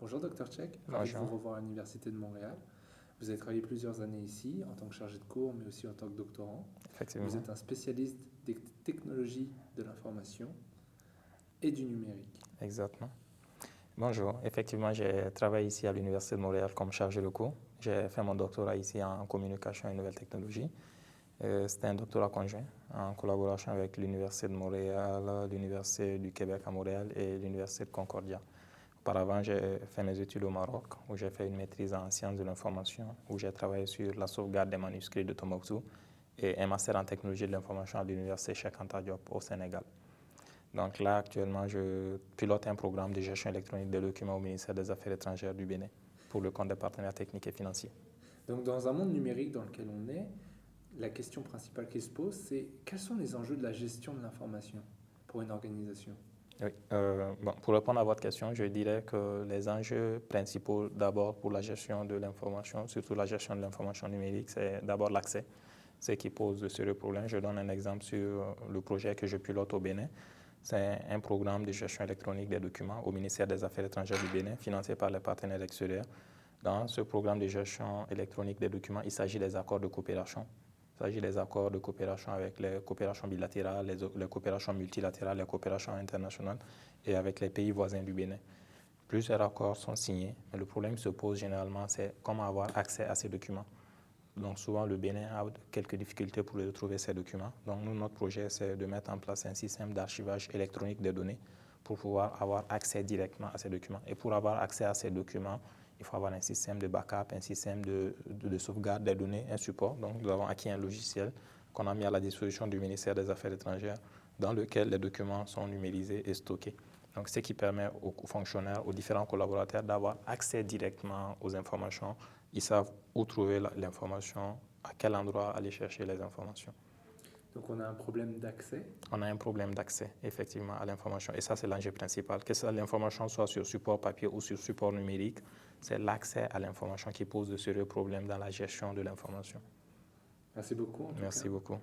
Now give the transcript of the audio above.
Bonjour Dr Cheikh, ravi de Bonjour. vous revoir à l'Université de Montréal. Vous avez travaillé plusieurs années ici en tant que chargé de cours, mais aussi en tant que doctorant. Effectivement. Vous êtes un spécialiste des technologies de l'information et du numérique. Exactement. Bonjour. Effectivement, j'ai travaillé ici à l'Université de Montréal comme chargé de cours. J'ai fait mon doctorat ici en communication et nouvelles technologies. C'était un doctorat conjoint en collaboration avec l'Université de Montréal, l'Université du Québec à Montréal et l'Université de Concordia. Auparavant, j'ai fait mes études au Maroc, où j'ai fait une maîtrise en sciences de l'information, où j'ai travaillé sur la sauvegarde des manuscrits de Tombouctou et un master en technologie de l'information à l'Université Cheikh Anta Diop au Sénégal. Donc là, actuellement, je pilote un programme de gestion électronique des documents au ministère des Affaires étrangères du Bénin pour le compte des partenaires techniques et financiers. Donc dans un monde numérique dans lequel on est, la question principale qui se pose, c'est quels sont les enjeux de la gestion de l'information pour une organisation? Oui. Pour répondre à votre question, je dirais que les enjeux principaux d'abord pour la gestion de l'information, surtout la gestion de l'information numérique, c'est d'abord l'accès, ce qui pose de sérieux problèmes. Je donne un exemple sur le projet que je pilote au Bénin. C'est un programme de gestion électronique des documents au ministère des Affaires étrangères du Bénin, financé par les partenaires extérieurs. Dans ce programme de gestion électronique des documents, il s'agit des accords de coopération. Il s'agit des accords de coopération avec les coopérations bilatérales, les coopérations multilatérales, les coopérations internationales et avec les pays voisins du Bénin. Plusieurs accords sont signés, mais le problème qui se pose généralement, c'est comment avoir accès à ces documents. Donc souvent, le Bénin a quelques difficultés pour retrouver ces documents. Donc nous, notre projet, c'est de mettre en place un système d'archivage électronique des données pour pouvoir avoir accès directement à ces documents. Et pour avoir accès à ces documents, il faut avoir un système de backup, un système de sauvegarde des données, un support. Donc nous avons acquis un logiciel qu'on a mis à la disposition du ministère des Affaires étrangères dans lequel les documents sont numérisés et stockés. Donc, ce qui permet aux fonctionnaires, aux différents collaborateurs d'avoir accès directement aux informations. Ils savent où trouver l'information, à quel endroit aller chercher les informations. Donc on a un problème d'accès. On a un problème d'accès, effectivement, à l'information. Et ça, c'est l'enjeu principal. Que l'information soit sur support papier ou sur support numérique, c'est l'accès à l'information qui pose de sérieux problèmes dans la gestion de l'information. Merci beaucoup. Merci beaucoup.